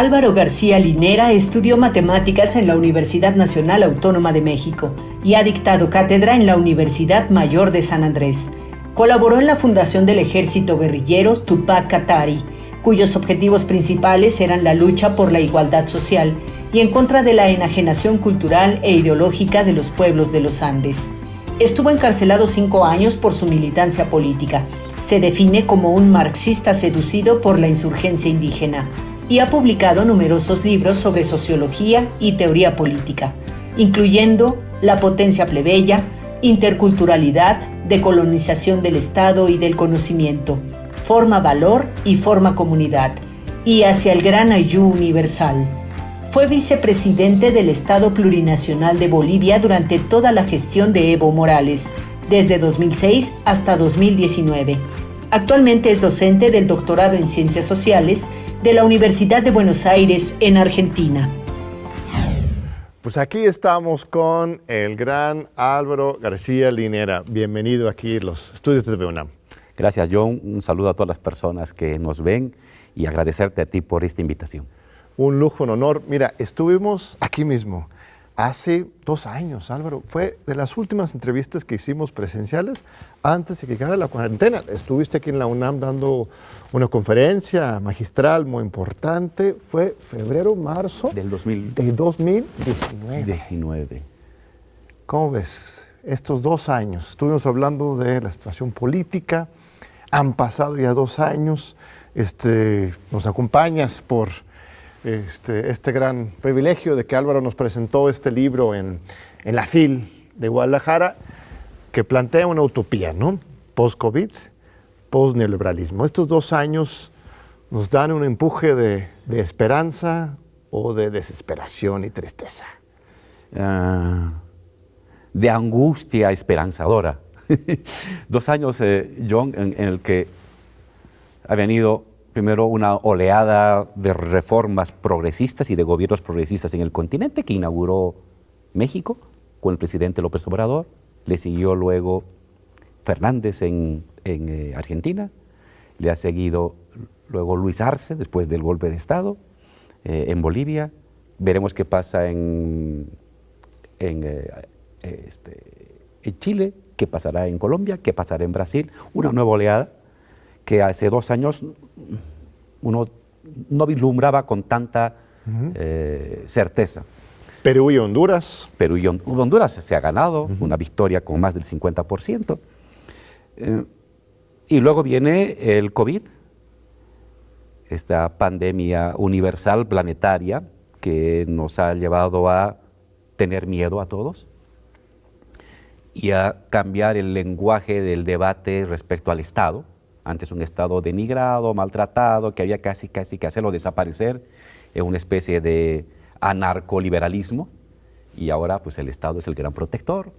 Álvaro García Linera estudió matemáticas en la Universidad Nacional Autónoma de México y ha dictado cátedra en la Universidad Mayor de San Andrés. Colaboró en la fundación del ejército guerrillero Tupac Katari, cuyos objetivos principales eran la lucha por la igualdad social y en contra de la enajenación cultural e ideológica de los pueblos de los Andes. Estuvo encarcelado 5 años por su militancia política. Se define como un marxista seducido por la insurgencia indígena y ha publicado numerosos libros sobre sociología y teoría política, incluyendo La potencia plebeya, Interculturalidad, Decolonización del Estado y del Conocimiento, Forma Valor y Forma Comunidad, y Hacia el Gran Ayú Universal. Fue vicepresidente del Estado Plurinacional de Bolivia durante toda la gestión de Evo Morales, desde 2006 hasta 2019. Actualmente es docente del doctorado en Ciencias Sociales de la Universidad de Buenos Aires, en Argentina. Pues aquí estamos con el gran Álvaro García Linera. Bienvenido aquí a los estudios de TV UNAM. Gracias, John. Un saludo a todas las personas que nos ven y agradecerte a ti por esta invitación. Un lujo, un honor. Mira, estuvimos aquí mismo hace 2 años, Álvaro. Fue de las últimas entrevistas que hicimos presenciales antes de que llegara la cuarentena. Estuviste aquí en la UNAM dando una conferencia magistral muy importante. Fue febrero, marzo Del 2019. ¿Cómo ves estos 2 años? Estuvimos hablando de la situación política. Han pasado ya 2 años. Nos acompañas por este gran privilegio de que Álvaro nos presentó este libro en la FIL de Guadalajara, que plantea una utopía, ¿no? Post-COVID, post-neoliberalismo. Estos 2 años nos dan un empuje de esperanza o de desesperación y tristeza. De angustia esperanzadora. 2 años, John, en el que ha venido primero una oleada de reformas progresistas y de gobiernos progresistas en el continente que inauguró México con el presidente López Obrador. Le siguió luego Fernández en Argentina. Le ha seguido luego Luis Arce después del golpe de Estado en Bolivia. Veremos qué pasa en Chile, qué pasará en Colombia, qué pasará en Brasil. Una nueva oleada que hace 2 años uno no vislumbraba con tanta certeza. Perú y Honduras. Perú y Honduras se ha ganado una victoria con más del 50%. Y luego viene el COVID, esta pandemia universal, planetaria, que nos ha llevado a tener miedo a todos y a cambiar el lenguaje del debate respecto al Estado. Antes un Estado denigrado, maltratado, que había casi que hacerlo desaparecer en una especie de anarcoliberalismo, y ahora pues el Estado es el gran protector.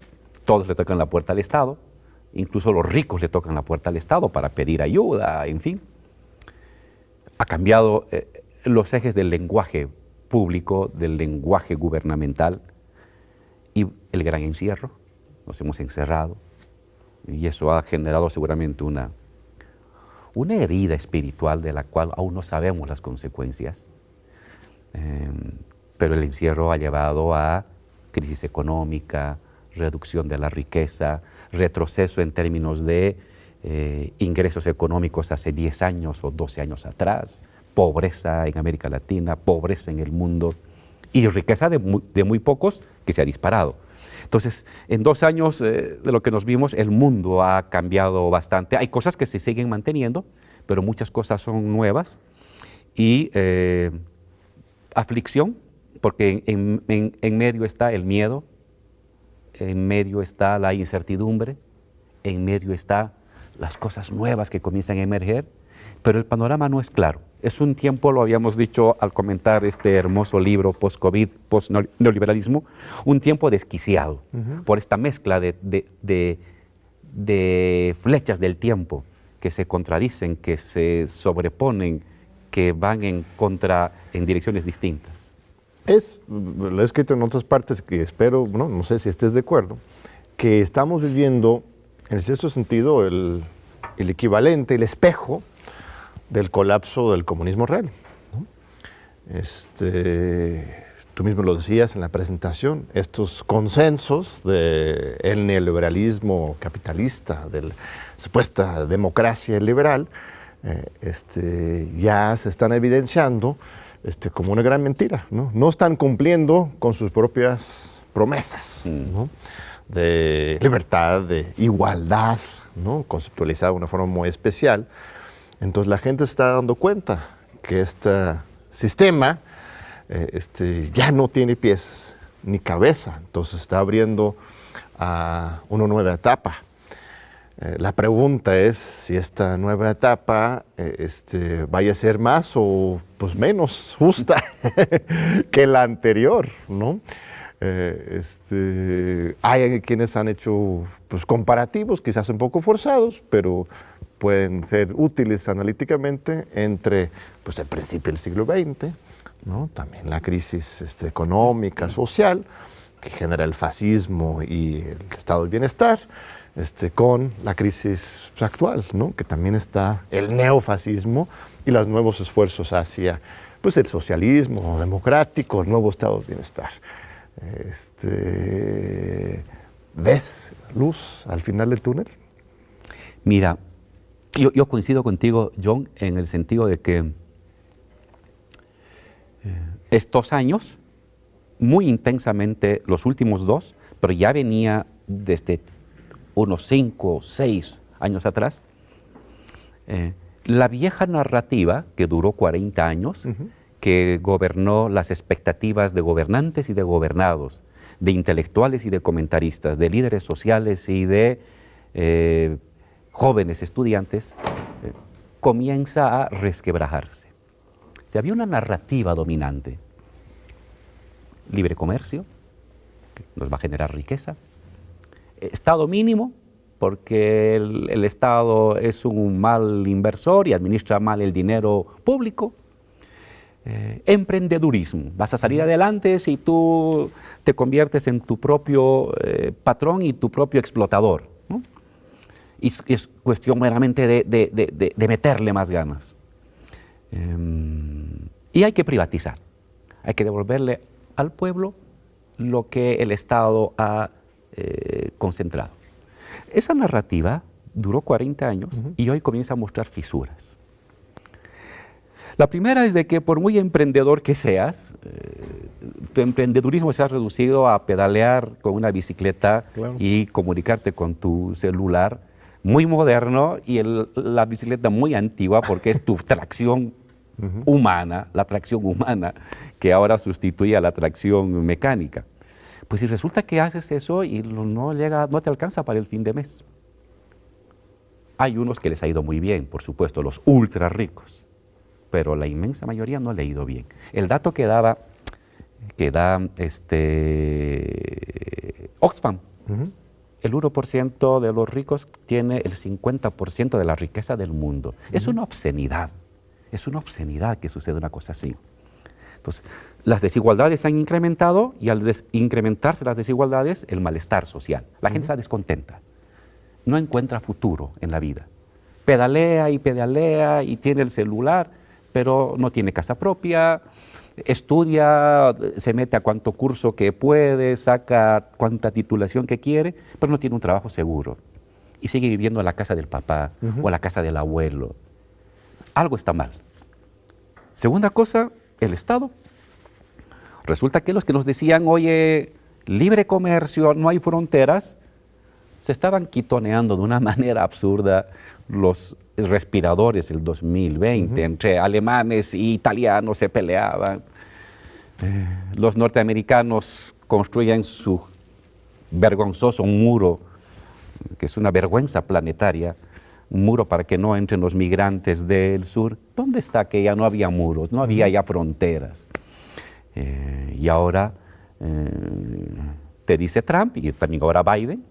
Todos le tocan la puerta al Estado, incluso los ricos le tocan la puerta al Estado para pedir ayuda, en fin. Ha cambiado los ejes del lenguaje público, del lenguaje gubernamental, y el gran encierro. Nos hemos encerrado y eso ha generado seguramente una herida espiritual de la cual aún no sabemos las consecuencias, pero el encierro ha llevado a crisis económica, reducción de la riqueza, retroceso en términos de ingresos económicos hace 10 años o 12 años atrás, pobreza en América Latina, pobreza en el mundo y riqueza de muy pocos que se ha disparado. Entonces, en 2 años de lo que nos vimos, el mundo ha cambiado bastante. Hay cosas que se siguen manteniendo, pero muchas cosas son nuevas. Y aflicción, porque en medio está el miedo, en medio está la incertidumbre, en medio está las cosas nuevas que comienzan a emerger, pero el panorama no es claro. Es un tiempo, lo habíamos dicho al comentar este hermoso libro, Post-COVID, Post-Neoliberalismo, un tiempo desquiciado por esta mezcla de flechas del tiempo que se contradicen, que se sobreponen, que van en direcciones distintas. Lo he escrito en otras partes que espero, no sé si estés de acuerdo, que estamos viviendo, en cierto sentido, el equivalente, el espejo del colapso del comunismo real, ¿no? Tú mismo lo decías en la presentación, estos consensos del neoliberalismo capitalista, de la supuesta democracia liberal, ya se están evidenciando como una gran mentira, ¿no? No están cumpliendo con sus propias promesas, ¿no? De libertad, de igualdad, ¿no? Conceptualizada de una forma muy especial. Entonces la gente está dando cuenta que este sistema ya no tiene pies ni cabeza, entonces está abriendo a una nueva etapa. La pregunta es si esta nueva etapa vaya a ser más o pues, menos justa que la anterior, ¿no? Hay quienes han hecho pues, comparativos, quizás un poco forzados, pero pueden ser útiles analíticamente entre pues, el principio del siglo XX, ¿no? También la crisis económica, social, que genera el fascismo y el estado del bienestar, con la crisis actual, ¿no? Que también está el neofascismo y los nuevos esfuerzos hacia pues, el socialismo democrático, el nuevo estado del bienestar. ¿Ves luz al final del túnel? Mira, yo coincido contigo, John, en el sentido de que estos años, muy intensamente los últimos dos, pero ya venía desde unos 5 o 6 años atrás, la vieja narrativa que duró 40 años, que gobernó las expectativas de gobernantes y de gobernados, de intelectuales y de comentaristas, de líderes sociales y de jóvenes estudiantes, comienza a resquebrajarse. Si había una narrativa dominante, libre comercio, que nos va a generar riqueza, Estado mínimo, porque el Estado es un mal inversor y administra mal el dinero público. Emprendedurismo, vas a salir adelante si tú te conviertes en tu propio patrón y tu propio explotador, ¿no? Y es cuestión meramente de meterle más ganas. Y hay que privatizar, hay que devolverle al pueblo lo que el Estado ha concentrado. Esa narrativa duró 40 años y hoy comienza a mostrar fisuras. La primera es de que por muy emprendedor que seas, tu emprendedurismo se ha reducido a pedalear con una bicicleta y comunicarte con tu celular, muy moderno, y la bicicleta muy antigua porque es tu tracción humana, la tracción humana que ahora sustituye a la tracción mecánica. Pues si resulta que haces eso y no te alcanza para el fin de mes. Hay unos que les ha ido muy bien, por supuesto, los ultra ricos, pero la inmensa mayoría no le ha ido bien. El dato que da Oxfam, el 1% de los ricos tiene el 50% de la riqueza del mundo. Es una obscenidad que suceda una cosa así. Entonces, las desigualdades se han incrementado y al incrementarse las desigualdades, el malestar social. La gente está descontenta, no encuentra futuro en la vida. Pedalea y tiene el celular, pero no tiene casa propia, estudia, se mete a cuanto curso que puede, saca cuanta titulación que quiere, pero no tiene un trabajo seguro. Y sigue viviendo en la casa del papá o en la casa del abuelo. Algo está mal. Segunda cosa, el Estado. Resulta que los que nos decían, oye, libre comercio, no hay fronteras, se estaban quitoneando de una manera absurda los respiradores del 2020. Entre alemanes y italianos se peleaban. Los norteamericanos construyen su vergonzoso muro, que es una vergüenza planetaria, un muro para que no entren los migrantes del sur. ¿Dónde está que ya no había muros, no había ya fronteras? Y ahora te dice Trump y también ahora Biden,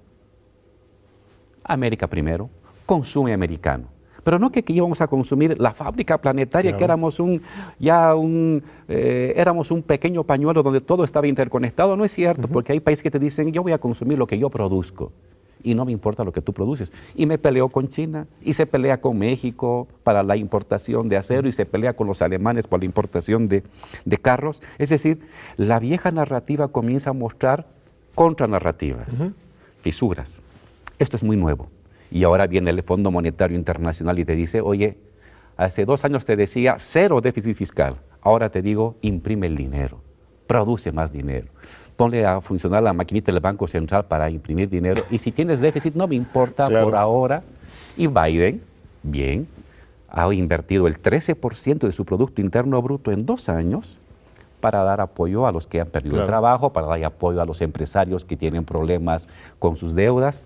América primero, consume americano. Pero no que íbamos a consumir la fábrica planetaria, que éramos éramos un pequeño pañuelo donde todo estaba interconectado. No es cierto, porque hay países que te dicen, yo voy a consumir lo que yo produzco. y no me importa lo que tú produces. Y me peleo con China, y se pelea con México para la importación de acero, y se pelea con los alemanes por la importación de carros. Es decir, la vieja narrativa comienza a mostrar contranarrativas, fisuras. Esto es muy nuevo. Y ahora viene el Fondo Monetario Internacional y te dice, oye, hace 2 años te decía 0 déficit fiscal, ahora te digo, imprime el dinero, produce más dinero. Ponle a funcionar la maquinita del Banco Central para imprimir dinero, y si tienes déficit no me importa por ahora. Y Biden, bien, ha invertido el 13% de su Producto Interno Bruto en 2 años para dar apoyo a los que han perdido el trabajo, para dar apoyo a los empresarios que tienen problemas con sus deudas.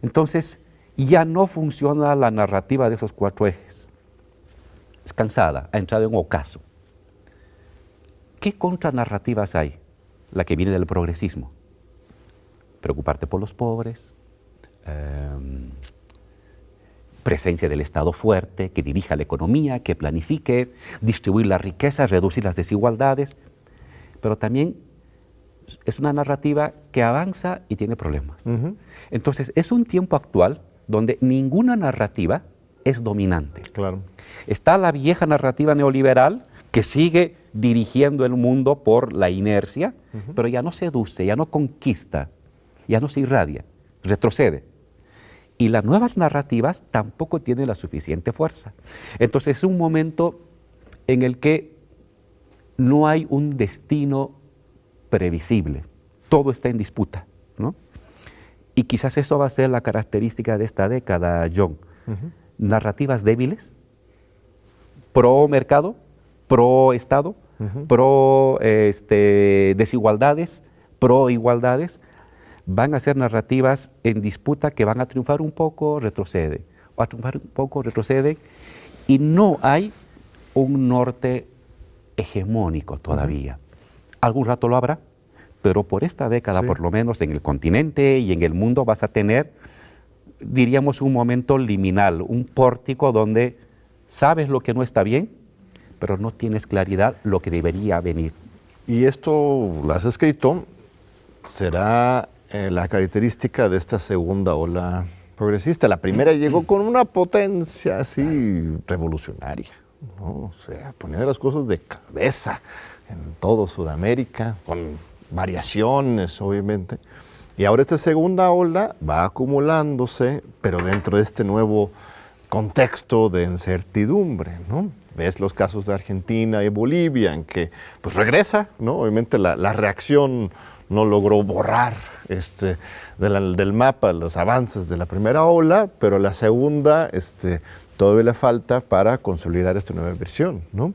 Entonces, ya no funciona la narrativa de esos 4 ejes. Es cansada, ha entrado en ocaso. ¿Qué contranarrativas hay? La que viene del progresismo. Preocuparte por los pobres, presencia del Estado fuerte, que dirija la economía, que planifique, distribuir la riqueza, reducir las desigualdades. Pero también es una narrativa que avanza y tiene problemas. Entonces, es un tiempo actual donde ninguna narrativa es dominante. Claro. Está la vieja narrativa neoliberal que sigue dirigiendo el mundo por la inercia, pero ya no seduce, ya no conquista, ya no se irradia, retrocede. Y las nuevas narrativas tampoco tienen la suficiente fuerza. Entonces es un momento en el que no hay un destino previsible, todo está en disputa, ¿no? Y quizás eso va a ser la característica de esta década, John. Narrativas débiles, pro mercado, pro Estado, pro desigualdades, pro igualdades, van a ser narrativas en disputa que van a triunfar un poco, retrocede, o a triunfar un poco, retrocede, y no hay un norte hegemónico todavía. Algún rato lo habrá, pero por esta década, por lo menos en el continente y en el mundo, vas a tener, diríamos, un momento liminal, un pórtico donde sabes lo que no está bien, pero no tienes claridad lo que debería venir. Y esto, lo has escrito, será la característica de esta segunda ola progresista. La primera llegó con una potencia así revolucionaria, ¿no? O sea, ponía las cosas de cabeza en todo Sudamérica, con variaciones, obviamente. Y ahora esta segunda ola va acumulándose, pero dentro de este nuevo contexto de incertidumbre, ¿no? Ves los casos de Argentina y Bolivia, en que pues regresa, ¿no? Obviamente la reacción no logró borrar del mapa los avances de la primera ola, pero la segunda todavía le falta para consolidar esta nueva versión, ¿no?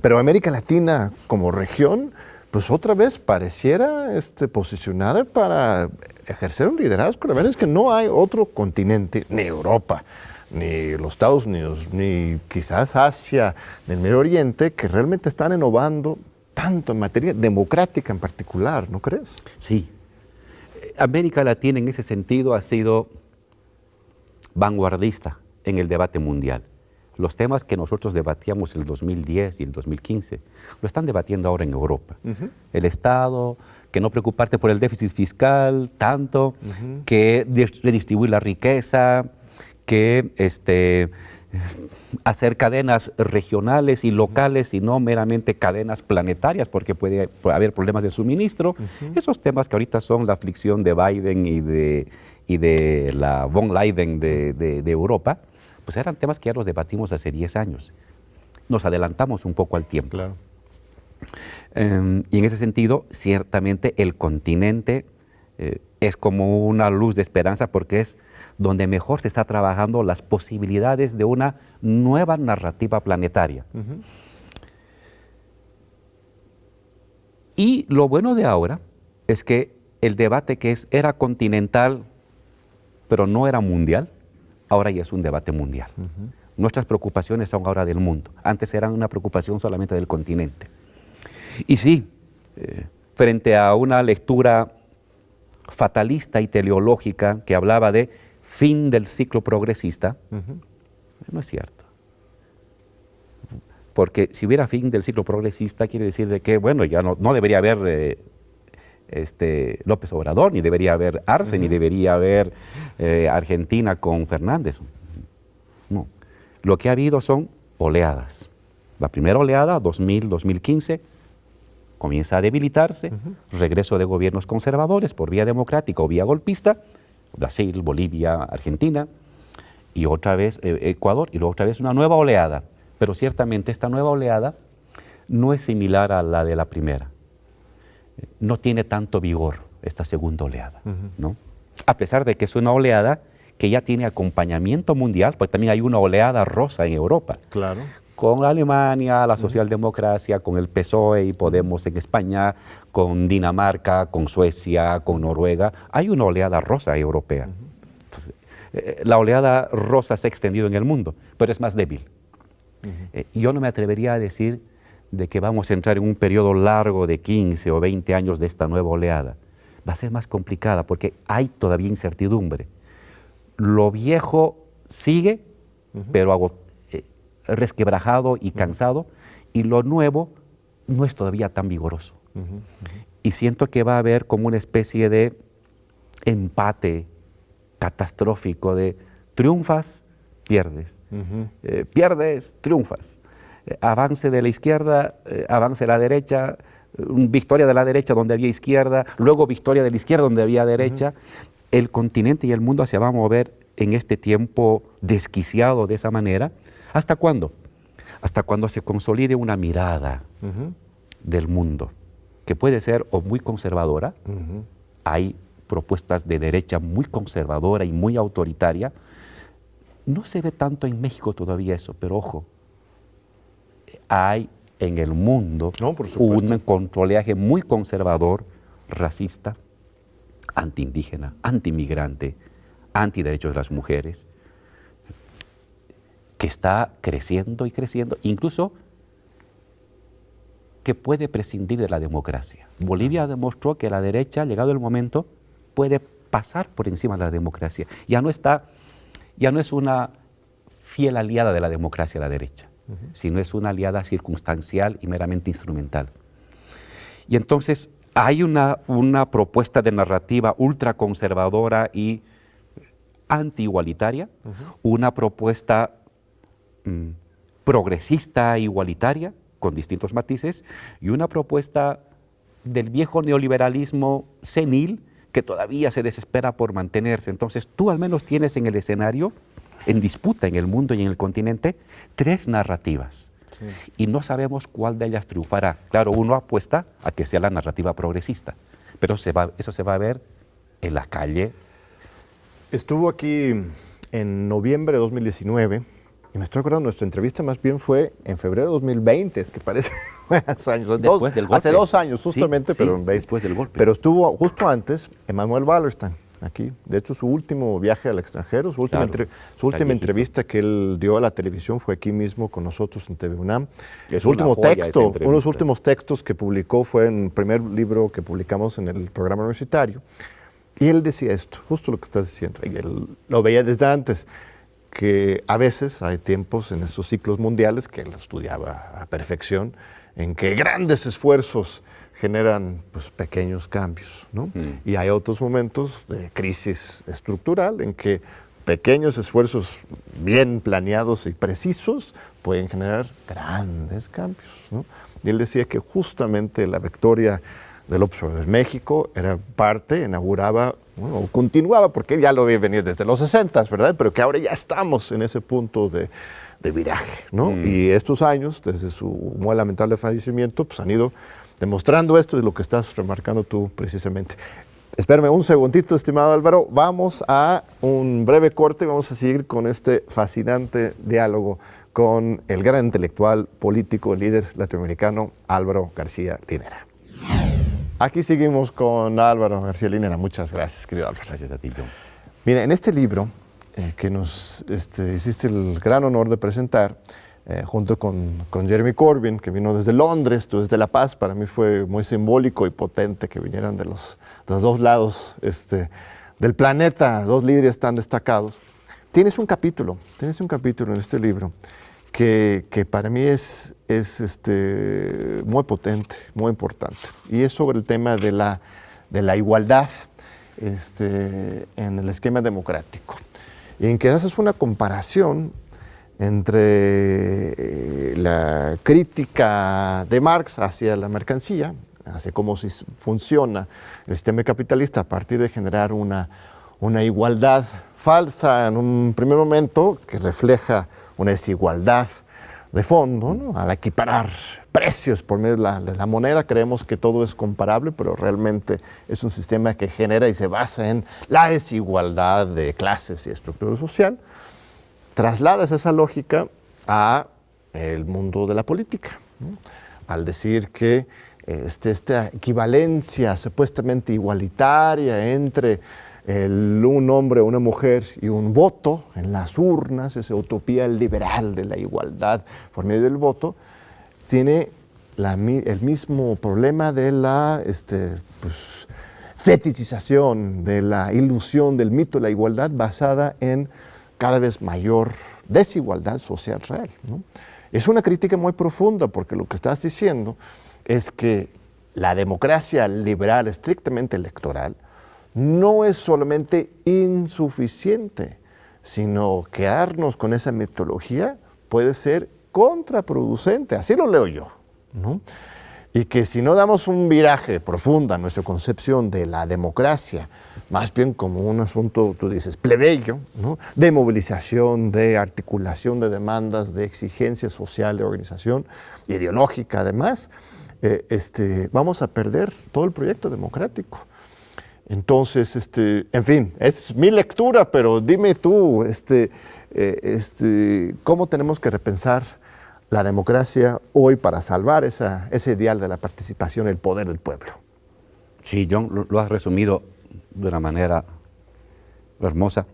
Pero América Latina como región, pues otra vez pareciera posicionada para ejercer un liderazgo. La verdad es que no hay otro continente, ni Europa, ni los Estados Unidos, ni quizás Asia, ni el Medio Oriente, que realmente están innovando tanto en materia democrática en particular, ¿no crees? Sí. América Latina en ese sentido ha sido vanguardista en el debate mundial. Los temas que nosotros debatíamos en el 2010 y el 2015, lo están debatiendo ahora en Europa. El Estado, que no preocuparte por el déficit fiscal tanto, que redistribuir la riqueza, que hacer cadenas regionales y locales y no meramente cadenas planetarias, porque puede haber problemas de suministro. Esos temas que ahorita son la aflicción de Biden y de la von Leyen de Europa, pues eran temas que ya los debatimos hace 10 años. Nos adelantamos un poco al tiempo. Claro. Y en ese sentido, ciertamente el continente es como una luz de esperanza, porque es donde mejor se está trabajando las posibilidades de una nueva narrativa planetaria. Y lo bueno de ahora es que el debate que era continental, pero no era mundial, ahora ya es un debate mundial. Nuestras preocupaciones son ahora del mundo. Antes eran una preocupación solamente del continente. Y sí, frente a una lectura fatalista y teleológica que hablaba de fin del ciclo progresista, no es cierto. Porque si hubiera fin del ciclo progresista, quiere decir de que, bueno, ya no debería haber López Obrador, ni debería haber Arce, ni debería haber Argentina con Fernández. No. Lo que ha habido son oleadas. La primera oleada, 2000-2015, comienza a debilitarse, regreso de gobiernos conservadores por vía democrática o vía golpista, Brasil, Bolivia, Argentina, y otra vez Ecuador, y luego otra vez una nueva oleada. Pero ciertamente esta nueva oleada no es similar a la de la primera. No tiene tanto vigor esta segunda oleada, ¿no? A pesar de que es una oleada que ya tiene acompañamiento mundial, pues también hay una oleada rosa en Europa. Claro. Con Alemania, la socialdemocracia, con el PSOE y Podemos en España, con Dinamarca, con Suecia, con Noruega, hay una oleada rosa europea. Entonces, la oleada rosa se ha extendido en el mundo, pero es más débil. Yo no me atrevería a decir de que vamos a entrar en un periodo largo de 15 o 20 años de esta nueva oleada. Va a ser más complicada porque hay todavía incertidumbre. Lo viejo sigue, pero resquebrajado y cansado, y lo nuevo no es todavía tan vigoroso. Y siento que va a haber como una especie de empate catastrófico de triunfas, pierdes, pierdes, triunfas. Avance de la izquierda, avance de la derecha, victoria de la derecha donde había izquierda, luego victoria de la izquierda donde había derecha. El continente y el mundo se va a mover en este tiempo desquiciado de esa manera. ¿Hasta cuándo? Hasta cuando se consolide una mirada del mundo, que puede ser o muy conservadora. Hay propuestas de derecha muy conservadora y muy autoritaria. No se ve tanto en México todavía eso, pero ojo, hay en el mundo un controleaje muy conservador, racista, antiindígena, antimigrante, antiderechos de las mujeres, que está creciendo y creciendo, incluso que puede prescindir de la democracia. Bolivia demostró que la derecha, llegado el momento, puede pasar por encima de la democracia. Ya no es una fiel aliada de la democracia la derecha, sino es una aliada circunstancial y meramente instrumental. Y entonces hay una propuesta de narrativa ultraconservadora y anti-igualitaria, una propuesta progresista e igualitaria, con distintos matices, y una propuesta del viejo neoliberalismo senil que todavía se desespera por mantenerse. Entonces tú al menos tienes en el escenario, en disputa en el mundo y en el continente, tres narrativas. Y no sabemos cuál de ellas triunfará. Claro, uno apuesta a que sea la narrativa progresista, pero eso se va a ver en la calle. Estuvo aquí en noviembre de 2019, y me estoy acordando, nuestra entrevista más bien fue en febrero de 2020, es que parece buenos años. Después del golpe. Hace 2 años justamente, sí, pero en 20. Después del golpe. Pero estuvo justo antes Emanuel Wallerstein aquí. De hecho, su último viaje al extranjero, su última entrevista que él dio a la televisión fue aquí mismo con nosotros en TV UNAM. Su último texto, uno de los últimos textos que publicó fue en el primer libro que publicamos en el programa universitario. Y él decía esto, justo lo que estás diciendo, y él lo veía desde antes, que a veces hay tiempos en estos ciclos mundiales, que él estudiaba a perfección, en que grandes esfuerzos generan pues, pequeños cambios, ¿no? Y hay otros momentos de crisis estructural en que pequeños esfuerzos bien planeados y precisos pueden generar grandes cambios, ¿no? Y él decía que justamente la victoria del López Obrador en México era parte, inauguraba, bueno, continuaba, porque él ya lo había venido desde los 60, ¿verdad? Pero que ahora ya estamos en ese punto de viraje, ¿no? Y estos años, desde su muy lamentable fallecimiento, pues han ido demostrando esto, es lo que estás remarcando tú precisamente. Espérame un segundito, estimado Álvaro. Vamos a un breve corte y vamos a seguir con este fascinante diálogo con el gran intelectual, político, líder latinoamericano, Álvaro García Linera. Aquí seguimos con Álvaro García Linera. Muchas gracias, querido Álvaro. Gracias a ti, John. Mira, en este libro que nos hiciste el gran honor de presentar, junto con Jeremy Corbyn, que vino desde Londres, tú desde La Paz, para mí fue muy simbólico y potente que vinieran de los dos lados del planeta, dos líderes tan destacados. Tienes un capítulo en este libro que para mí es muy potente, muy importante, y es sobre el tema de de la igualdad en el esquema democrático. Y en que haces una comparación entre la crítica de Marx hacia la mercancía, hacia cómo funciona el sistema capitalista a partir de generar una igualdad falsa en un primer momento que refleja una desigualdad de fondo, ¿no? Al equiparar precios por medio de la moneda, creemos que todo es comparable, pero realmente es un sistema que genera y se basa en la desigualdad de clases y estructura social. Trasladas esa lógica a el mundo de la política, ¿no? Al decir que esta equivalencia supuestamente igualitaria entre un hombre, una mujer y un voto en las urnas, esa utopía liberal de la igualdad por medio del voto, tiene el mismo problema de la fetichización, de la ilusión del mito de la igualdad basada en cada vez mayor desigualdad social real, ¿no? Es una crítica muy profunda porque lo que estás diciendo es que la democracia liberal estrictamente electoral no es solamente insuficiente, sino quedarnos con esa metodología puede ser contraproducente, así lo leo yo, ¿no? Y que si no damos un viraje profundo a nuestra concepción de la democracia, más bien como un asunto, tú dices, plebeyo, ¿no? De movilización, de articulación de demandas, de exigencia social, de organización ideológica además, vamos a perder todo el proyecto democrático. Entonces, en fin, es mi lectura, pero dime tú, ¿cómo tenemos que repensar la democracia hoy para salvar ese ideal de la participación, el poder del pueblo? Sí, John, lo has resumido de una manera hermosa.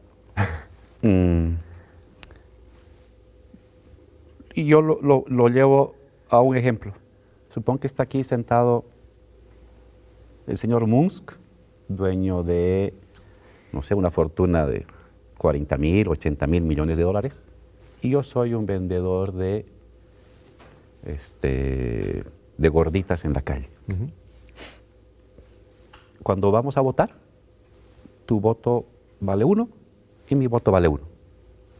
Y yo lo llevo a un ejemplo. Supongo que está aquí sentado el señor Musk, dueño de, no sé, una fortuna de 40.000, 80.000 millones de dólares. Y yo soy un vendedor de gorditas en la calle. Uh-huh. Cuando vamos a votar, tu voto vale 1 y mi voto vale 1.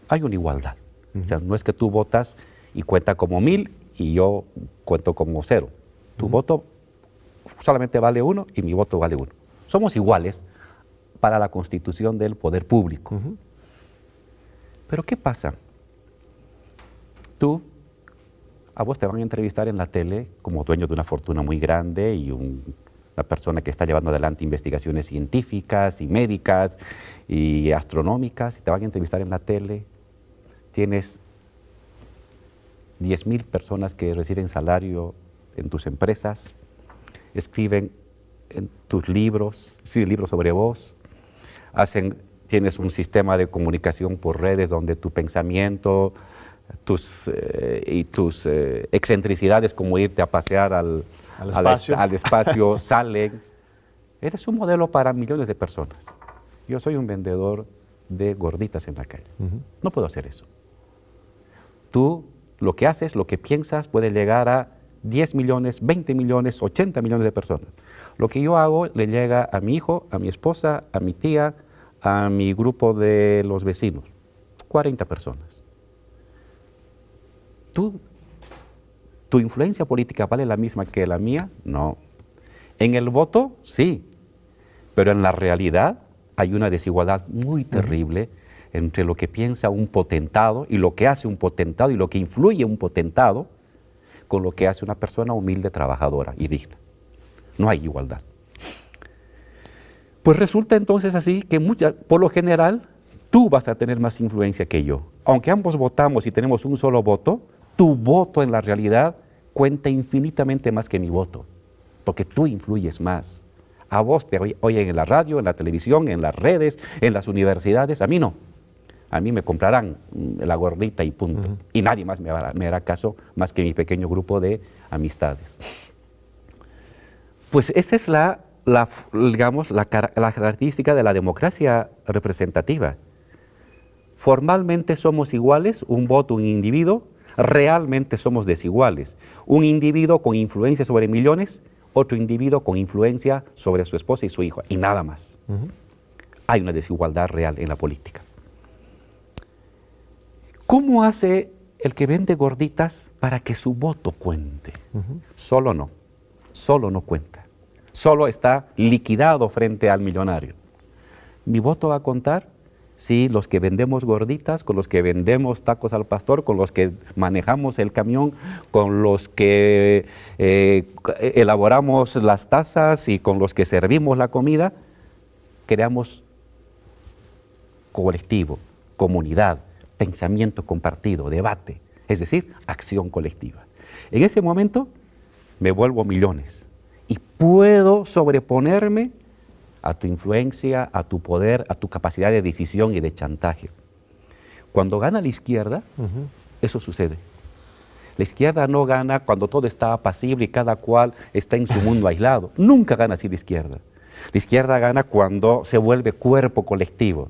Hay una igualdad. Uh-huh. O sea, no es que tú votas y cuenta como 1,000 y yo cuento como 0. Tu voto solamente vale 1 y mi voto vale 1. Somos iguales para la constitución del poder público. Uh-huh. Pero ¿qué pasa? A vos te van a entrevistar en la tele como dueño de una fortuna muy grande y una persona que está llevando adelante investigaciones científicas y médicas y astronómicas, y te van a entrevistar en la tele. Tienes 10,000 personas que reciben salario en tus empresas, escriben en tus libros, escriben libros sobre vos, tienes un sistema de comunicación por redes donde tu pensamiento, tus excentricidades como irte a pasear al espacio salen. Eres un modelo para millones de personas. Yo soy un vendedor de gorditas en la calle. Uh-huh. No puedo hacer eso. Tú, lo que haces, lo que piensas, puede llegar a 10 millones, 20 millones, 80 millones de personas. Lo que yo hago le llega a mi hijo, a mi esposa, a mi tía, a mi grupo de los vecinos. 40 personas. ¿Tu influencia política vale la misma que la mía? No. En el voto, sí, pero en la realidad hay una desigualdad muy terrible entre lo que piensa un potentado y lo que hace un potentado y lo que influye un potentado con lo que hace una persona humilde, trabajadora y digna. No hay igualdad. Pues resulta entonces así que por lo general tú vas a tener más influencia que yo. Aunque ambos votamos y tenemos un solo voto, tu voto en la realidad cuenta infinitamente más que mi voto, porque tú influyes más. A vos te oyen en la radio, en la televisión, en las redes, en las universidades, a mí no. A mí me comprarán la gordita y punto. Uh-huh. Y nadie más me hará caso más que mi pequeño grupo de amistades. Pues esa es la característica de la democracia representativa. Formalmente somos iguales, un voto, un individuo. Realmente somos desiguales. Un individuo con influencia sobre millones, otro individuo con influencia sobre su esposa y su hijo, y nada más. Hay una desigualdad real en la política. ¿Cómo hace el que vende gorditas para que su voto cuente? Solo no cuenta. Solo está liquidado frente al millonario. ¿Mi voto va a contar? Sí, los que vendemos gorditas, con los que vendemos tacos al pastor, con los que manejamos el camión, con los que elaboramos las tazas y con los que servimos la comida, creamos colectivo, comunidad, pensamiento compartido, debate, es decir, acción colectiva. En ese momento me vuelvo millones y puedo sobreponerme a tu influencia, a tu poder, a tu capacidad de decisión y de chantaje. Cuando gana la izquierda, eso sucede. La izquierda no gana cuando todo está apacible y cada cual está en su mundo aislado. Nunca gana así la izquierda. La izquierda gana cuando se vuelve cuerpo colectivo,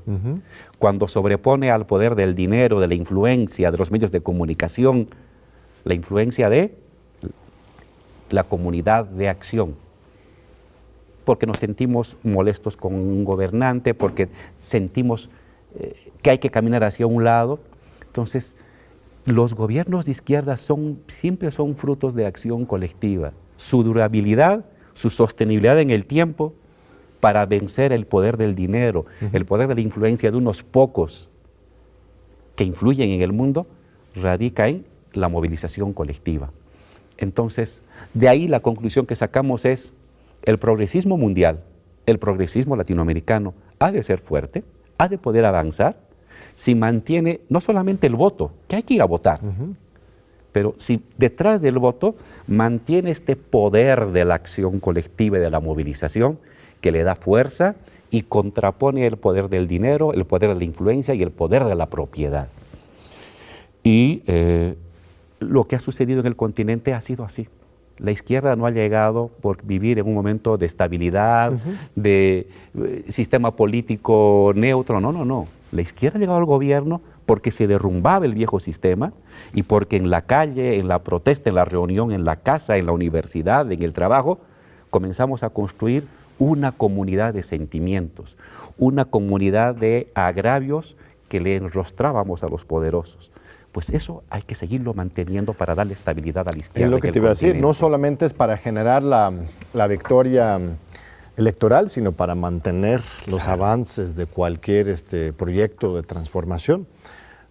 cuando sobrepone al poder del dinero, de la influencia, de los medios de comunicación, la influencia de la comunidad de acción. Porque nos sentimos molestos con un gobernante, porque sentimos que hay que caminar hacia un lado. Entonces, los gobiernos de izquierda siempre son frutos de acción colectiva. Su durabilidad, su sostenibilidad en el tiempo, para vencer el poder del dinero, el poder de la influencia de unos pocos que influyen en el mundo, radica en la movilización colectiva. Entonces, de ahí la conclusión que sacamos es: el progresismo mundial, el progresismo latinoamericano ha de ser fuerte, ha de poder avanzar si mantiene no solamente el voto, que hay que ir a votar, pero si detrás del voto mantiene este poder de la acción colectiva y de la movilización que le da fuerza y contrapone el poder del dinero, el poder de la influencia y el poder de la propiedad. Y lo que ha sucedido en el continente ha sido así. La izquierda no ha llegado por vivir en un momento de estabilidad, de sistema político neutro, no. La izquierda ha llegado al gobierno porque se derrumbaba el viejo sistema y porque en la calle, en la protesta, en la reunión, en la casa, en la universidad, en el trabajo, comenzamos a construir una comunidad de sentimientos, una comunidad de agravios que le enrostrábamos a los poderosos. Pues eso hay que seguirlo manteniendo para darle estabilidad a la izquierda. Es lo que te iba a decir, no solamente es para generar la victoria electoral, sino para mantener los avances de cualquier proyecto de transformación.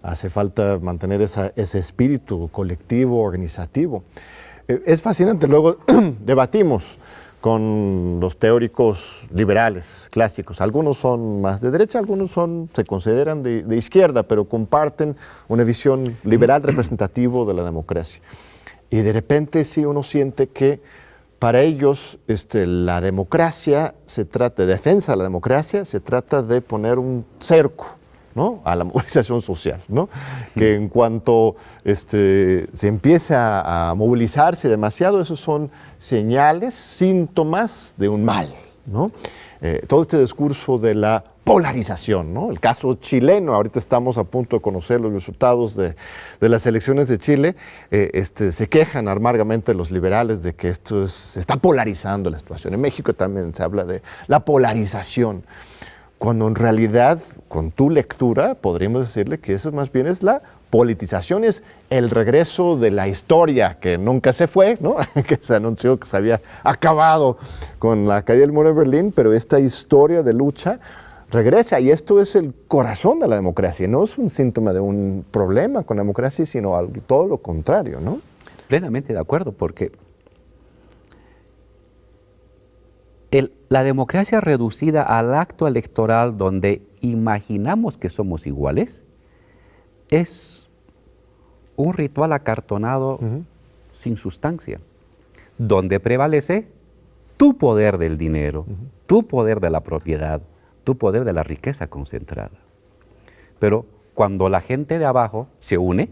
Hace falta mantener ese espíritu colectivo, organizativo. Es fascinante, luego debatimos con los teóricos liberales clásicos. Algunos son más de derecha, algunos se consideran de izquierda, pero comparten una visión liberal representativa de la democracia. Y de repente sí uno siente que para ellos la democracia se trata, de defensa de la democracia, se trata de poner un cerco, ¿no?, a la movilización social, ¿no? Que en cuanto se empieza a movilizarse demasiado, esos son señales, síntomas de un mal, ¿no? Todo este discurso de la polarización, ¿no? El caso chileno, ahorita estamos a punto de conocer los resultados de las elecciones de Chile, se quejan amargamente los liberales de que se está polarizando la situación. En México también se habla de la polarización, cuando en realidad, con tu lectura, podríamos decirle que eso más bien es la politización, es el regreso de la historia que nunca se fue, ¿no? Que se anunció que se había acabado con la caída del muro de Berlín, pero esta historia de lucha regresa, y esto es el corazón de la democracia, no es un síntoma de un problema con la democracia, sino todo lo contrario, ¿no? Plenamente de acuerdo, porque la democracia reducida al acto electoral donde imaginamos que somos iguales es un ritual acartonado sin sustancia, donde prevalece tu poder del dinero, tu poder de la propiedad, tu poder de la riqueza concentrada. Pero cuando la gente de abajo se une,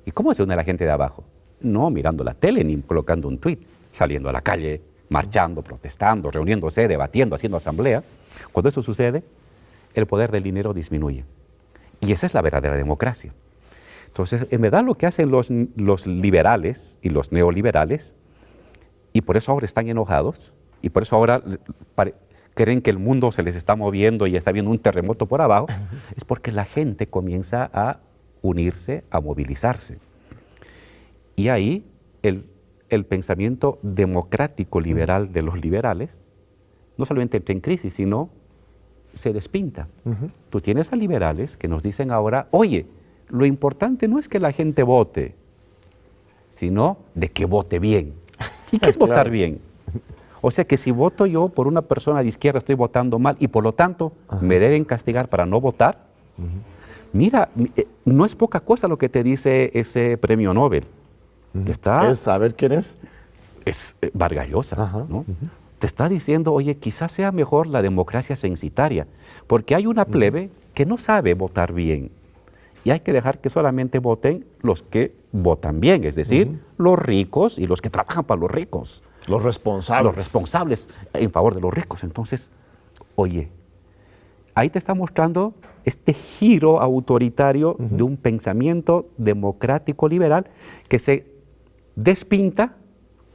¿y cómo se une la gente de abajo? No mirando la tele ni colocando un tuit, saliendo a la calle, marchando, protestando, reuniéndose, debatiendo, haciendo asamblea. Cuando eso sucede, el poder del dinero disminuye. Y esa es la verdadera democracia. Entonces, en verdad lo que hacen los liberales y los neoliberales Y por eso ahora están enojados, y por eso ahora creen que el mundo se les está moviendo y está viendo un terremoto por abajo, es porque la gente comienza a unirse, a movilizarse. Y ahí el pensamiento democrático liberal de los liberales no solamente entra en crisis, sino se despinta. Tú tienes a liberales que nos dicen ahora, oye, lo importante no es que la gente vote, sino de que vote bien. ¿Y qué es votar Claro. bien? O sea que si voto yo por una persona de izquierda estoy votando mal y por lo tanto me deben castigar para no votar. Mira, no es poca cosa lo que te dice ese premio Nobel. Te está, ¿Es saber quién es? es Vargas Llosa, Ajá. ¿no? Te está diciendo, oye, quizás sea mejor la democracia censitaria, porque hay una plebe que no sabe votar bien. Y hay que dejar que solamente voten los que votan bien, es decir, los ricos y los que trabajan para los ricos. Los responsables. Los responsables en favor de los ricos. Entonces, oye, ahí te está mostrando este giro autoritario de un pensamiento democrático liberal que se despinta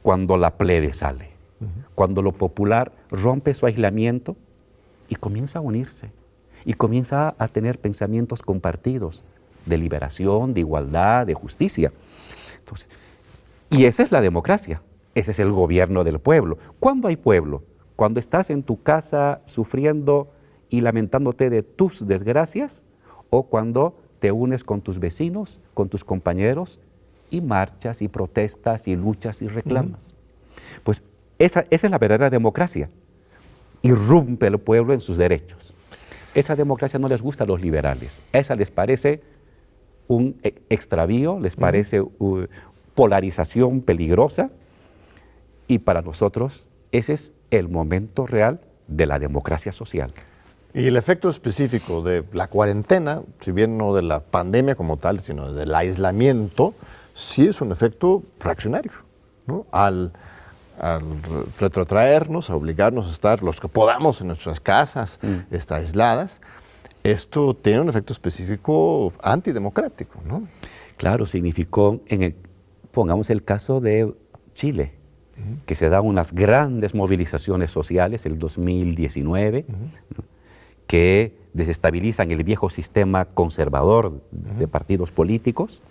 cuando la plebe sale, cuando lo popular rompe su aislamiento y comienza a unirse y comienza a tener pensamientos compartidos de liberación, de igualdad, de justicia. Entonces, y esa es la democracia. Ese es el gobierno del pueblo. ¿Cuándo hay pueblo? Cuando estás en tu casa sufriendo y lamentándote de tus desgracias, o cuando te unes con tus vecinos, con tus compañeros, y marchas y protestas y luchas y reclamas. Pues esa es la verdadera democracia. Irrumpe el pueblo en sus derechos. Esa democracia no les gusta a los liberales. Esa les parece un extravío, les parece polarización peligrosa. Y para nosotros ese es el momento real de la democracia social. Y el efecto específico de la cuarentena, si bien no de la pandemia como tal, sino del aislamiento, sí es un efecto reaccionario, ¿no? Al retrotraernos, a obligarnos a estar los que podamos en nuestras casas, aisladas, esto tiene un efecto específico antidemocrático, ¿no? Claro, significó, pongamos el caso de Chile, que se dan unas grandes movilizaciones sociales el 2019, ¿no? Que desestabilizan el viejo sistema conservador de partidos políticos,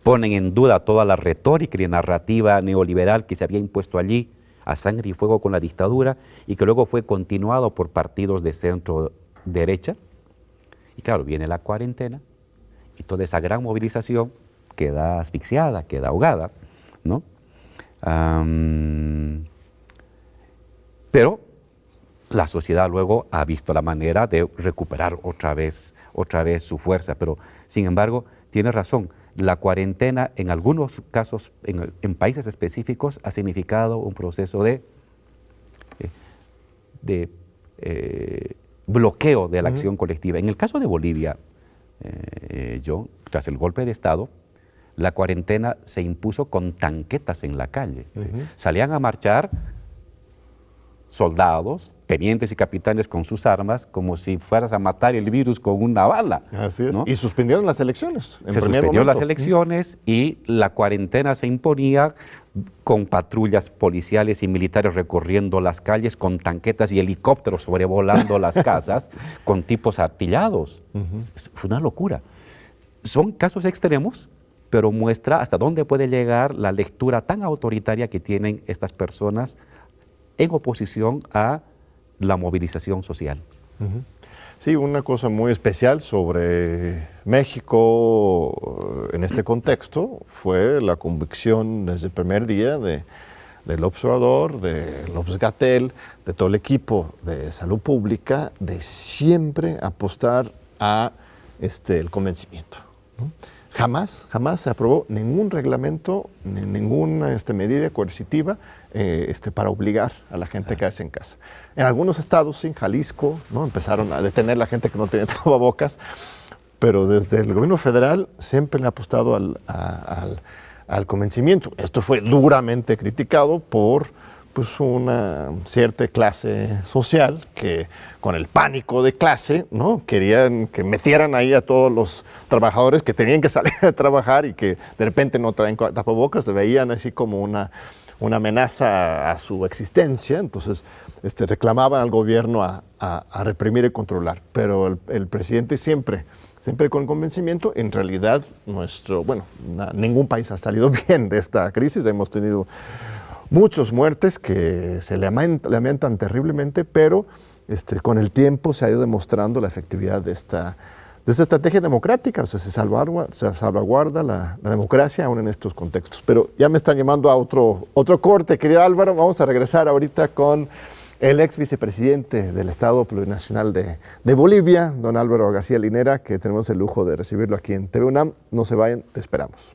ponen en duda toda la retórica y narrativa neoliberal que se había impuesto allí a sangre y fuego con la dictadura y que luego fue continuado por partidos de centro derecha. Y claro, viene la cuarentena y toda esa gran movilización queda asfixiada, queda ahogada, ¿no? Pero la sociedad luego ha visto la manera de recuperar otra vez su fuerza. Pero, sin embargo, tiene razón, la cuarentena en algunos casos, en países específicos, ha significado un proceso de bloqueo de la acción colectiva. En el caso de Bolivia, tras el golpe de Estado, la cuarentena se impuso con tanquetas en la calle. ¿Sí? Salían a marchar soldados, tenientes y capitanes con sus armas, como si fueras a matar el virus con una bala. Así es. ¿No? Y suspendieron las elecciones. Se suspendieron las elecciones y la cuarentena se imponía con patrullas policiales y militares recorriendo las calles, con tanquetas y helicópteros sobrevolando las casas, con tipos artillados. Fue una locura. Son casos extremos, pero muestra hasta dónde puede llegar la lectura tan autoritaria que tienen estas personas en oposición a la movilización social. Sí, una cosa muy especial sobre México en este contexto fue la convicción desde el primer día del observador, de López-Gatell, de todo el equipo de salud pública, de siempre apostar a el convencimiento, ¿no? Jamás se aprobó ningún reglamento, ni ninguna medida coercitiva para obligar a la gente a quedarse en casa. En algunos estados, en Jalisco, ¿no? Empezaron a detener a la gente que no tenía tapabocas, pero desde el gobierno federal siempre le ha apostado al convencimiento. Esto fue duramente criticado por una cierta clase social que con el pánico de clase, ¿no? Querían que metieran ahí a todos los trabajadores que tenían que salir a trabajar y que de repente no traen tapabocas, le veían así como una amenaza a su existencia, entonces reclamaban al gobierno a reprimir y controlar. Pero el presidente siempre con convencimiento, en realidad ningún país ha salido bien de esta crisis, hemos tenido muchas muertes que se lamentan terriblemente, pero con el tiempo se ha ido demostrando la efectividad de esta estrategia democrática, o sea, se salvaguarda la democracia aún en estos contextos. Pero ya me están llamando a otro corte, querido Álvaro, vamos a regresar ahorita con el ex vicepresidente del Estado Plurinacional de Bolivia, don Álvaro García Linera, que tenemos el lujo de recibirlo aquí en TV UNAM. No se vayan, te esperamos.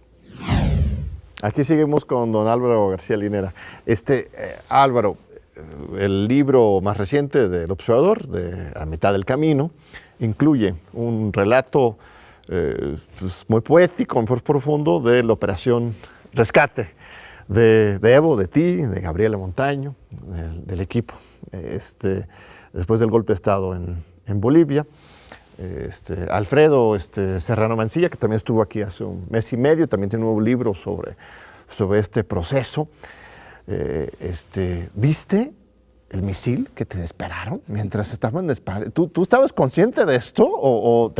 Aquí seguimos con don Álvaro García Linera. Álvaro, el libro más reciente del Observador, de A Mitad del Camino, incluye un relato muy poético, muy profundo de la operación Rescate de Evo, de ti, de Gabriela Montaño, del equipo. Después del golpe de Estado en Bolivia. Alfredo Serrano Mancilla, que también estuvo aquí hace un mes y medio, también tiene un nuevo libro sobre este proceso. ¿Viste el misil que te dispararon mientras estaban disparando? ¿Tú estabas consciente de esto o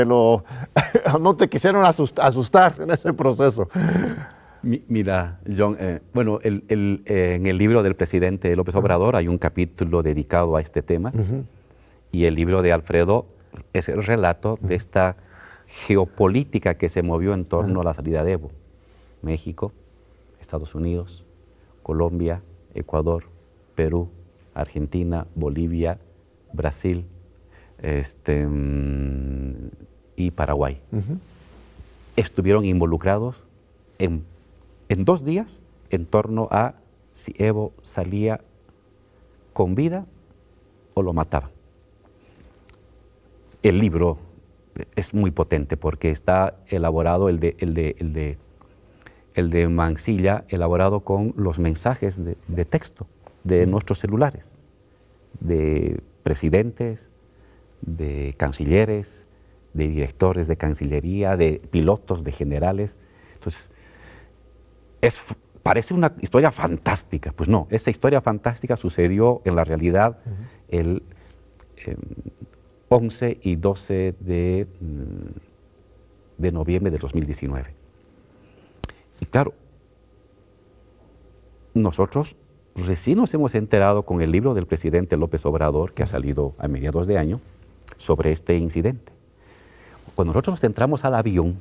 no te quisieron asustar en ese proceso? Mira, John, en el libro del presidente López Obrador hay un capítulo dedicado a este tema, y el libro de Alfredo es el relato de esta geopolítica que se movió en torno a la salida de Evo. México, Estados Unidos, Colombia, Ecuador, Perú, Argentina, Bolivia, Brasil y Paraguay. Estuvieron involucrados en 2 días en torno a si Evo salía con vida o lo mataban. El libro es muy potente porque está elaborado, el de Mancilla, elaborado con los mensajes de texto de nuestros celulares, de presidentes, de cancilleres, de directores de Cancillería, de pilotos, de generales. Entonces, parece una historia fantástica. Pues no, esa historia fantástica sucedió en la realidad el 11 y 12 de noviembre de 2019. Y claro, nosotros recién nos hemos enterado con el libro del presidente López Obrador, que ha salido a mediados de año, sobre este incidente. Cuando nosotros entramos al avión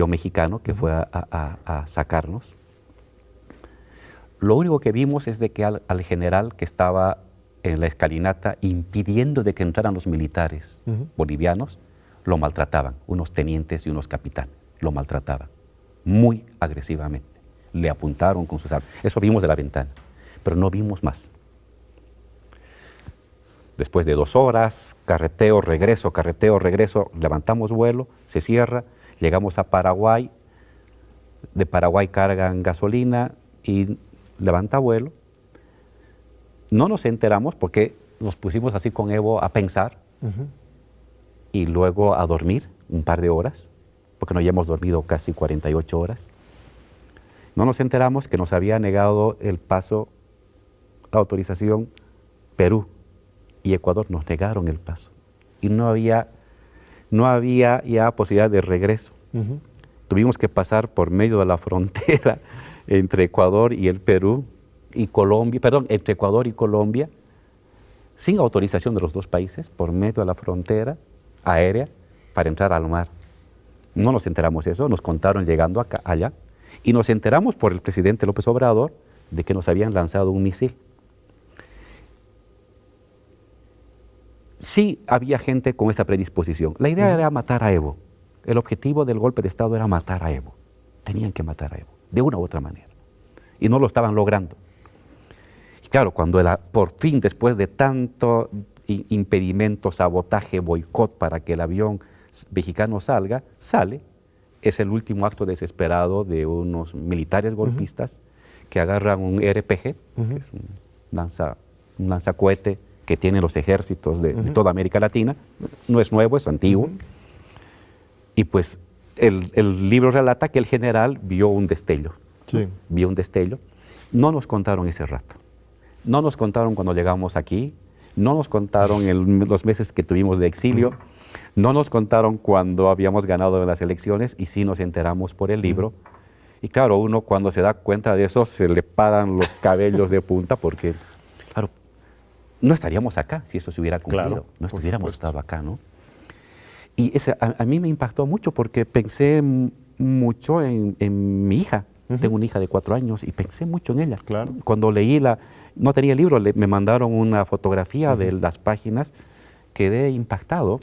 mexicano que fue a sacarnos, lo único que vimos es de que al general que estaba en la escalinata impidiendo de que entraran los militares bolivianos, lo maltrataban, unos tenientes y unos capitanes, lo maltrataban muy agresivamente. Le apuntaron con sus armas. Eso vimos de la ventana, pero no vimos más. Después de 2 horas, carreteo, regreso, levantamos vuelo, se cierra, llegamos a Paraguay, de Paraguay cargan gasolina y levanta vuelo. No nos enteramos porque nos pusimos así con Evo a pensar y luego a dormir un par de horas, porque no habíamos dormido casi 48 horas. No nos enteramos que nos había negado el paso, la autorización Perú y Ecuador, nos negaron el paso. Y no había ya posibilidad de regreso. Tuvimos que pasar por medio de la frontera entre Ecuador y el Perú y Colombia, entre Ecuador y Colombia, sin autorización de los 2 países, por medio de la frontera aérea para entrar al mar. No nos enteramos eso, nos contaron llegando allá, y nos enteramos por el presidente López Obrador de que nos habían lanzado un misil. Sí había gente con esa predisposición. La idea era matar a Evo. El objetivo del golpe de Estado era matar a Evo. Tenían que matar a Evo, de una u otra manera. Y no lo estaban logrando. Y claro, cuando por fin, después de tanto impedimento, sabotaje, boicot para que el avión mexicano sale, es el último acto desesperado de unos militares golpistas que agarran un RPG, que es un lanzacohete que tienen los ejércitos de toda América Latina. No es nuevo, es antiguo. Y pues el libro relata que el general vio un destello. Sí. Vio un destello No nos contaron ese rato. No nos contaron cuando llegamos aquí, no nos contaron los meses que tuvimos de exilio, no nos contaron cuando habíamos ganado las elecciones y sí nos enteramos por el libro. Y claro, uno cuando se da cuenta de eso se le paran los cabellos de punta porque, claro, no estaríamos acá si eso se hubiera cumplido, Claro, no estuviéramos estado acá, ¿no? Y a mí me impactó mucho porque pensé mucho en mi hija. Tengo una hija de 4 años y pensé mucho en ella. Claro. Cuando leí no tenía el libro, me mandaron una fotografía de las páginas, quedé impactado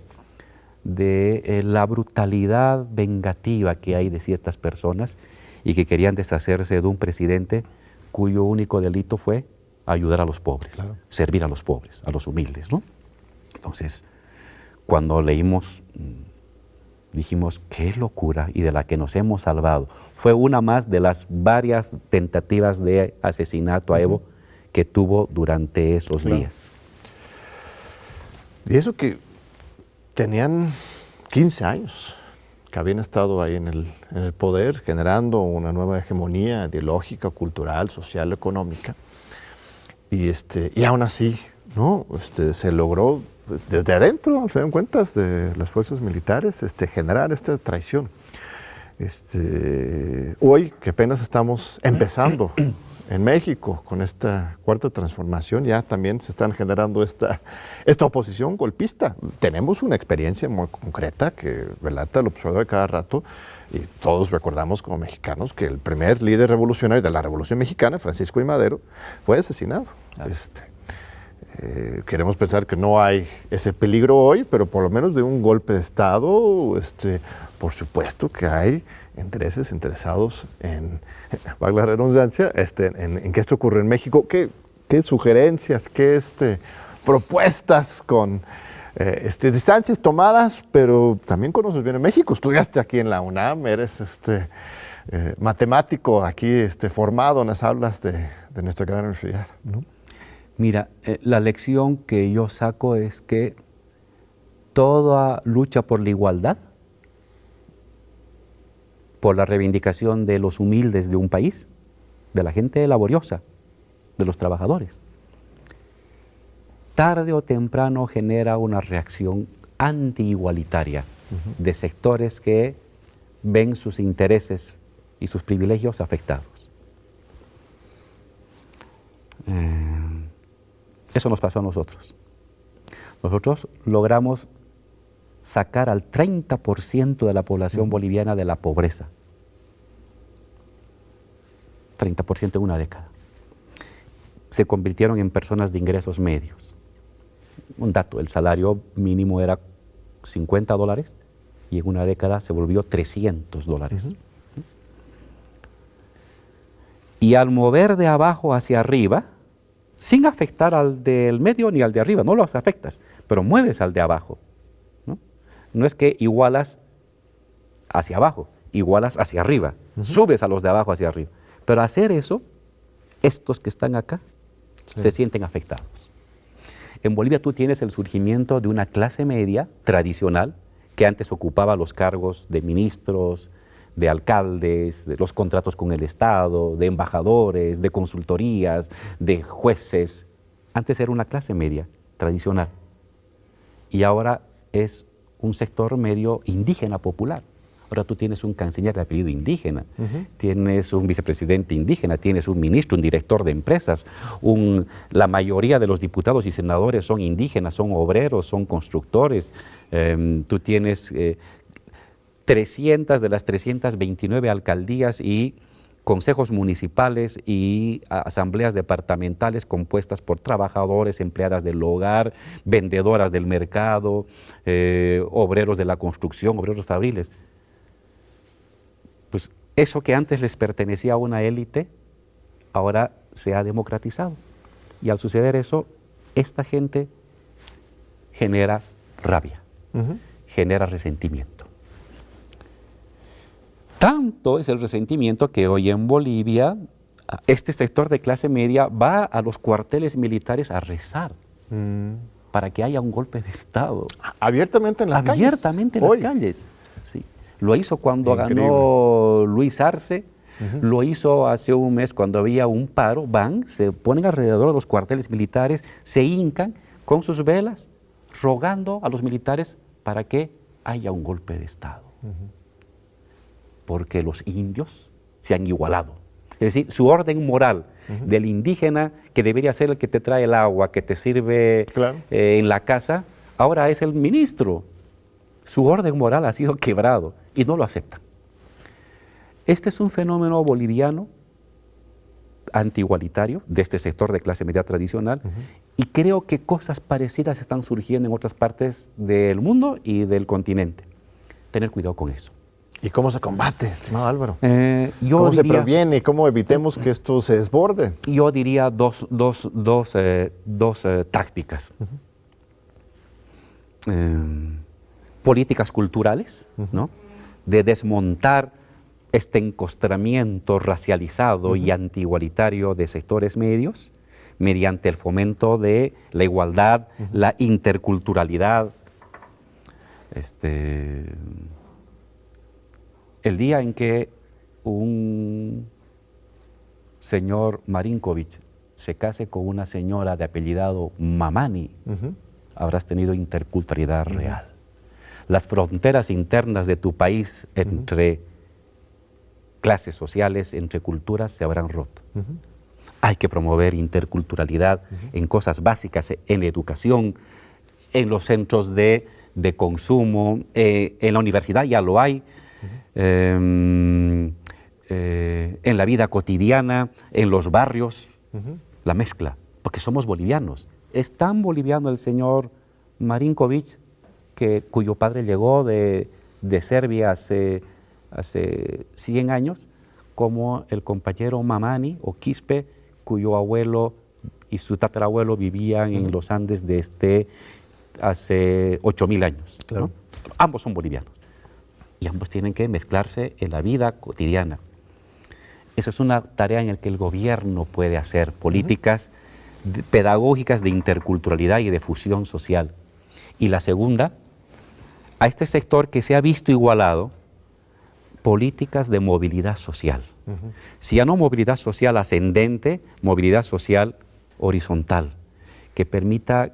de la brutalidad vengativa que hay de ciertas personas y que querían deshacerse de un presidente cuyo único delito fue ayudar a los pobres, Claro. servir a los pobres, a los humildes, ¿no? Entonces, cuando leímos, dijimos, qué locura, y de la que nos hemos salvado. Fue una más de las varias tentativas de asesinato a Evo que tuvo durante esos días. Y eso que tenían 15 años, que habían estado ahí en el poder, generando una nueva hegemonía ideológica, cultural, social, económica. Y aún así, ¿no? Se logró, pues, desde adentro, al fin de cuentas, de las fuerzas militares, generar esta traición. Hoy, que apenas estamos empezando en México con esta cuarta transformación, ya también se están generando esta oposición golpista. Tenemos una experiencia muy concreta que relata el observador de cada rato, y todos recordamos como mexicanos que el primer líder revolucionario de la Revolución Mexicana, Francisco I. Madero, fue asesinado. Claro. Queremos pensar que no hay ese peligro hoy, pero por lo menos de un golpe de Estado, por supuesto que hay intereses interesados en, valga la redundancia, en que esto ocurre en México. ¿Qué sugerencias, qué propuestas con distancias tomadas, pero también conoces bien en México? Estudiaste aquí en la UNAM, eres matemático aquí formado en las aulas de nuestra gran universidad, ¿no? Mira, la lección que yo saco es que toda lucha por la igualdad, por la reivindicación de los humildes de un país, de la gente laboriosa, de los trabajadores, tarde o temprano genera una reacción anti-igualitaria de sectores que ven sus intereses y sus privilegios afectados. Eso nos pasó a nosotros. Nosotros logramos sacar al 30% de la población boliviana de la pobreza. 30% en una década. Se convirtieron en personas de ingresos medios. Un dato, el salario mínimo era $50 y en una década se volvió $300. Y al mover de abajo hacia arriba, sin afectar al del medio ni al de arriba, no los afectas, pero mueves al de abajo. No es que igualas hacia abajo, igualas hacia arriba, subes a los de abajo hacia arriba. Pero hacer eso, estos que están acá, se sienten afectados. En Bolivia tú tienes el surgimiento de una clase media tradicional que antes ocupaba los cargos de ministros, de alcaldes, de los contratos con el Estado, de embajadores, de consultorías, de jueces. Antes era una clase media tradicional y ahora es un sector medio indígena popular. Ahora tú tienes un canciller de apellido indígena, tienes un vicepresidente indígena, tienes un ministro, un director de empresas, la mayoría de los diputados y senadores son indígenas, son obreros, son constructores. Tú tienes 300 de las 329 alcaldías y consejos municipales y asambleas departamentales compuestas por trabajadores, empleadas del hogar, vendedoras del mercado, obreros de la construcción, obreros fabriles. Pues eso que antes les pertenecía a una élite, ahora se ha democratizado. Y al suceder eso, esta gente genera rabia, genera resentimiento. Tanto es el resentimiento que hoy en Bolivia este sector de clase media va a los cuarteles militares a rezar para que haya un golpe de Estado. Abiertamente en las calles. Abiertamente en las calles, sí. Lo hizo cuando Increíble. ganó Luis Arce, Lo hizo hace un mes cuando había un paro, van, se ponen alrededor de los cuarteles militares, se hincan con sus velas, rogando a los militares para que haya un golpe de Estado. Porque los indios se han igualado. Es decir, su orden moral del indígena, que debería ser el que te trae el agua, que te sirve en la casa, ahora es el ministro. Su orden moral ha sido quebrado y no lo aceptan. Este es un fenómeno boliviano anti-igualitario de este sector de clase media tradicional y creo que cosas parecidas están surgiendo en otras partes del mundo y del continente. Tener cuidado con eso. ¿Y cómo se combate, estimado Álvaro? ¿Cómo se previene? ¿Cómo evitemos que esto se desborde? Yo diría dos tácticas. Políticas culturales, ¿no? De desmontar este encostramiento racializado y anti-igualitario de sectores medios mediante el fomento de la igualdad, la interculturalidad. El día en que un señor Marinkovic se case con una señora de apellidado Mamani, habrás tenido interculturalidad real. Las fronteras internas de tu país entre clases sociales, entre culturas, se habrán roto. Hay que promover interculturalidad en cosas básicas, en educación, en los centros de consumo, en la universidad ya lo hay, en la vida cotidiana, en los barrios, la mezcla, porque somos bolivianos. Es tan boliviano el señor Marinkovic, cuyo padre llegó de Serbia hace 100 años, como el compañero Mamani o Quispe, cuyo abuelo y su tatarabuelo vivían en los Andes hace 8.000 años. Claro. ¿No? Ambos son bolivianos y ambos tienen que mezclarse en la vida cotidiana. Esa es una tarea en la que el gobierno puede hacer políticas pedagógicas de interculturalidad y de fusión social. Y la segunda, a este sector que se ha visto igualado, políticas de movilidad social. Si ya no movilidad social ascendente, movilidad social horizontal, que permita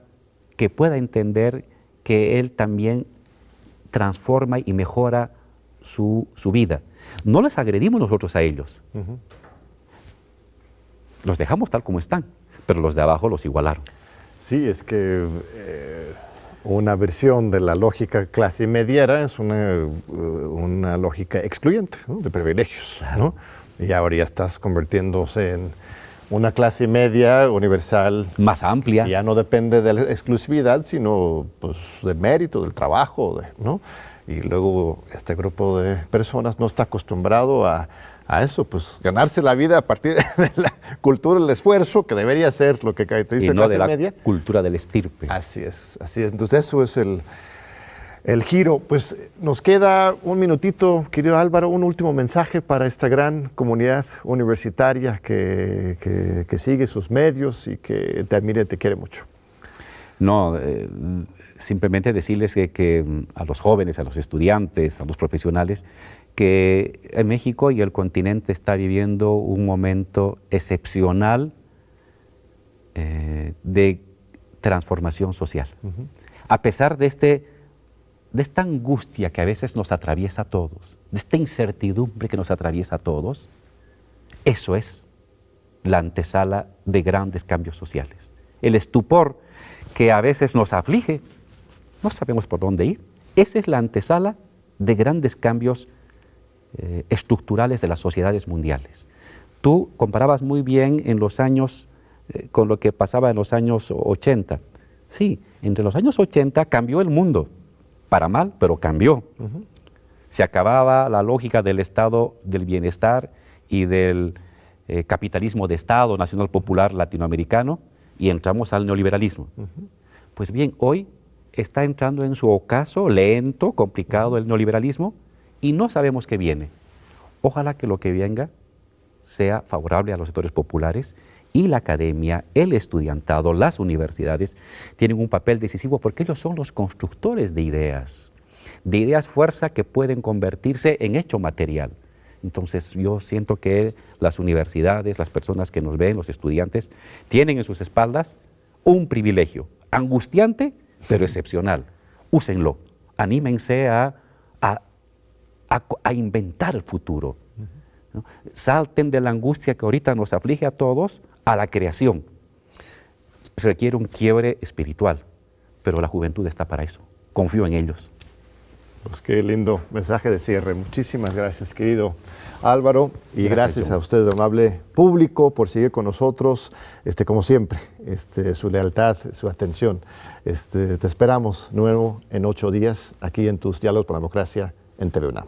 que pueda entender que él también transforma y mejora su vida. No les agredimos nosotros a ellos. Los dejamos tal como están, pero los de abajo los igualaron. Sí, es que una versión de la lógica clase mediera es una lógica excluyente, ¿no? De privilegios, ¿no? Y ahora ya estás convirtiéndose en una clase media universal. Más amplia. Ya no depende de la exclusividad, sino pues, del mérito, del trabajo, ¿no? Y luego este grupo de personas no está acostumbrado a eso, pues ganarse la vida a partir de la cultura del esfuerzo, que debería ser lo que caracteriza y no clase de la media. Cultura del estirpe. Así es, así es. Entonces eso es el giro. Pues nos queda un minutito, querido Álvaro, un último mensaje para esta gran comunidad universitaria que sigue sus medios y que te admira y te quiere mucho. No, simplemente decirles que a los jóvenes, a los estudiantes, a los profesionales, que en México y el continente está viviendo un momento excepcional de transformación social. A pesar de esta angustia que a veces nos atraviesa a todos, de esta incertidumbre que nos atraviesa a todos, eso es la antesala de grandes cambios sociales. El estupor que a veces nos aflige, no sabemos por dónde ir, esa es la antesala de grandes cambios estructurales de las sociedades mundiales. Tú comparabas muy bien en los años, con lo que pasaba en los años 80. Sí, entre los años 80 cambió el mundo, para mal, pero cambió. Se acababa la lógica del Estado del bienestar y del capitalismo de Estado nacional popular latinoamericano y entramos al neoliberalismo. Pues bien, hoy está entrando en su ocaso lento, complicado el neoliberalismo, y no sabemos qué viene. Ojalá que lo que venga sea favorable a los sectores populares y la academia, el estudiantado, las universidades tienen un papel decisivo porque ellos son los constructores de ideas fuerza que pueden convertirse en hecho material. Entonces yo siento que las universidades, las personas que nos ven, los estudiantes, tienen en sus espaldas un privilegio angustiante, pero excepcional. Úsenlo, anímense a inventar el futuro. ¿No? Salten de la angustia que ahorita nos aflige a todos a la creación. Se requiere un quiebre espiritual, pero la juventud está para eso. Confío en ellos. Pues qué lindo mensaje de cierre. Muchísimas gracias, querido Álvaro, y gracias a usted, amable público, por seguir con nosotros, como siempre, su lealtad, su atención. Te esperamos nuevo en 8 días aquí en tus Diálogos por la Democracia en TV UNAM.